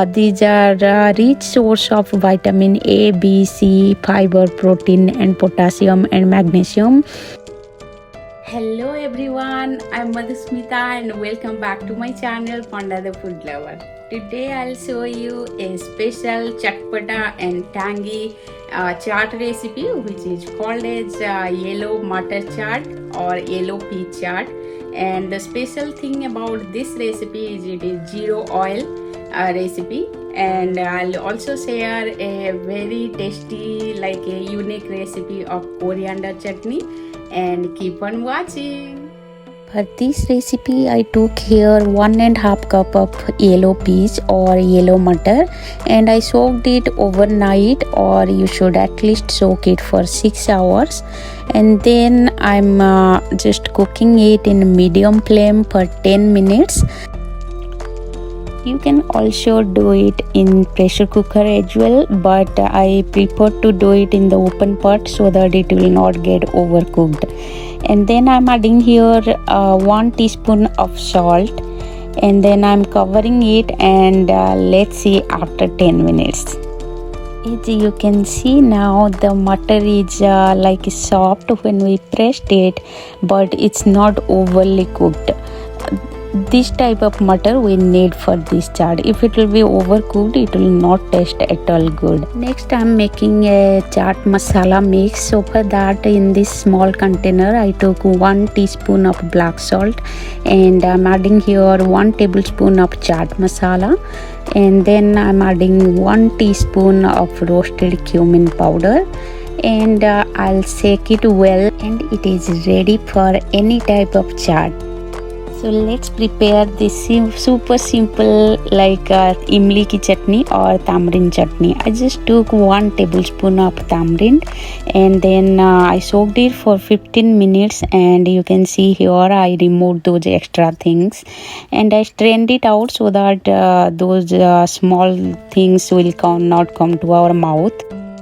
These are a rich source of vitamin A, B, C, fiber, protein and potassium and magnesium. Hello everyone, I'm Madhusmita and welcome back to my channel Panda-the Food Lover. Today I'll show you a special chatpata and tangy chaat recipe which is called as Yellow Matar Chaat or Yellow Peas Chaat. And the special thing about this recipe is it is zero oil recipe, and I'll also share a very tasty like a unique recipe of coriander chutney, and keep on watching. For this recipe I took here 1.5 cup of yellow peas or yellow matar, and I soaked it overnight, or you should at least soak it for 6 hours, and then I'm just cooking it in medium flame for 10 minutes. You can also do it in pressure cooker as well, but I prefer to do it in the open pot so that it will not get overcooked. And then I'm adding here 1 teaspoon of salt, and then I'm covering it, and let's see after 10 minutes. As you can see now, the matar is like soft when we pressed it, but it's not overly cooked. This type of matar we need for this chaat. If it will be overcooked, it will not taste at all good. Next I'm making a chaat masala mix. So for that, in this small container I took 1 teaspoon of black salt, and I'm adding here 1 tablespoon of chaat masala, and then I'm adding 1 teaspoon of roasted cumin powder, and I'll shake it well, and it is ready for any type of chaat. So let's prepare this super simple like imli ki chutney or tamarind chutney. I just took 1 tablespoon of tamarind, and then I soaked it for 15 minutes, and you can see here I removed those extra things, and I strained it out so that those small things will not come to our mouth.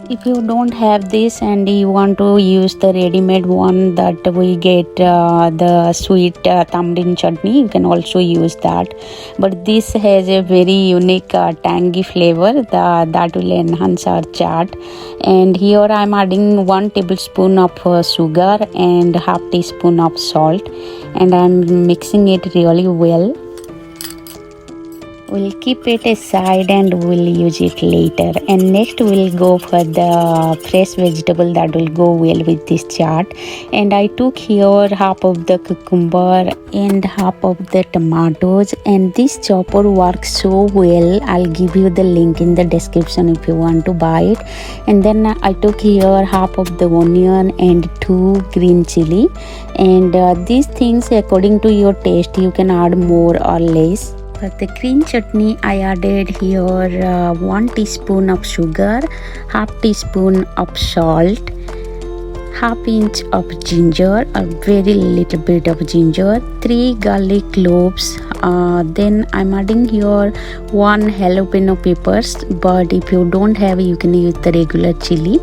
If you don't have this and you want to use the ready-made one that we get, the sweet tamarind chutney, you can also use that. But this has a very unique tangy flavor that will enhance our chaat. And here I am adding 1 tablespoon of sugar and ½ teaspoon of salt, and I am mixing it really well. We'll keep it aside and we'll use it later. And next we'll go for the fresh vegetable that will go well with this chaat. And I took here half of the cucumber and half of the tomatoes, and this chopper works so well. I'll give you the link in the description if you want to buy it. And then I took here half of the onion and 2 green chili, and these things according to your taste you can add more or less. For the green chutney, I added here 1 teaspoon of sugar, ½ teaspoon of salt, ½ inch of ginger, a very little bit of ginger, 3 garlic cloves. Then I'm adding here 1 jalapeno peppers, but if you don't have, you can use the regular chili.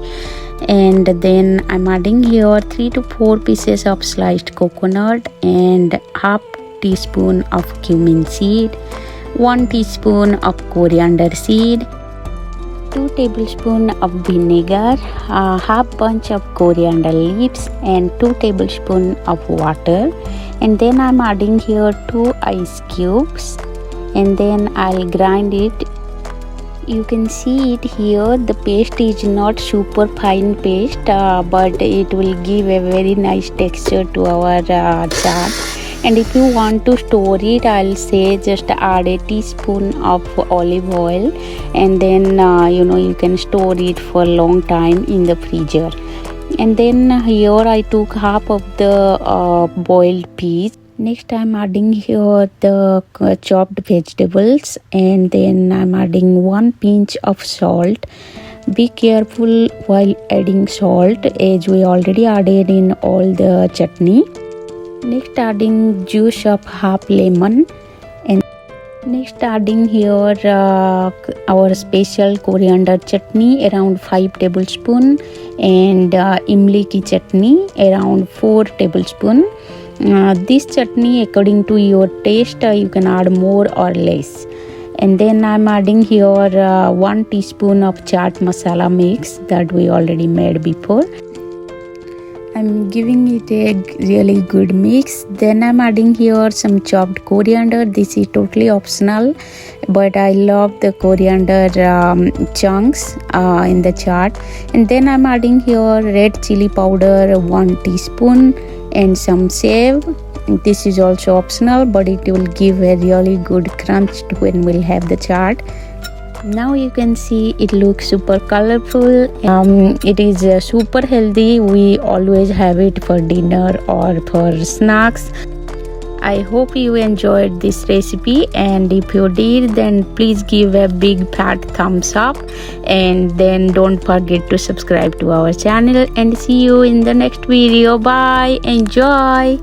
And then I'm adding here 3 to 4 pieces of sliced coconut, and ½ teaspoon of cumin seed, 1 teaspoon of coriander seed, 2 tablespoons of vinegar, ½ bunch of coriander leaves, and 2 tablespoons of water. And then I'm adding here 2 ice cubes, and then I'll grind it. You can see it here, the paste is not super fine paste, but it will give a very nice texture to our chaat. And if you want to store it, I'll say just add a teaspoon of olive oil, and then you can store it for a long time in the freezer. And then here I took half of the boiled peas. Next I'm adding here the chopped vegetables, and then I'm adding 1 pinch of salt. Be careful while adding salt, as we already added in all the chutney. Next adding juice of ½ lemon, and next adding here our special coriander chutney around 5 tablespoons, and imli ki chutney around 4 tablespoons. This chutney according to your taste you can add more or less. And then I'm adding here 1 teaspoon of chaat masala mix that we already made before. I'm giving it a really good mix. Then I'm adding here some chopped coriander. This is totally optional, but I love the coriander chunks in the chaat. And then I'm adding here red chili powder 1 teaspoon and some save. This is also optional, but it will give a really good crunch when we'll have the chaat. Now you can see it looks super colorful. It is super healthy. We always have it for dinner or for snacks. I hope you enjoyed this recipe, and if you did, then please give a big fat thumbs up, and then don't forget to subscribe to our channel, and see you in the next video. Bye. Enjoy.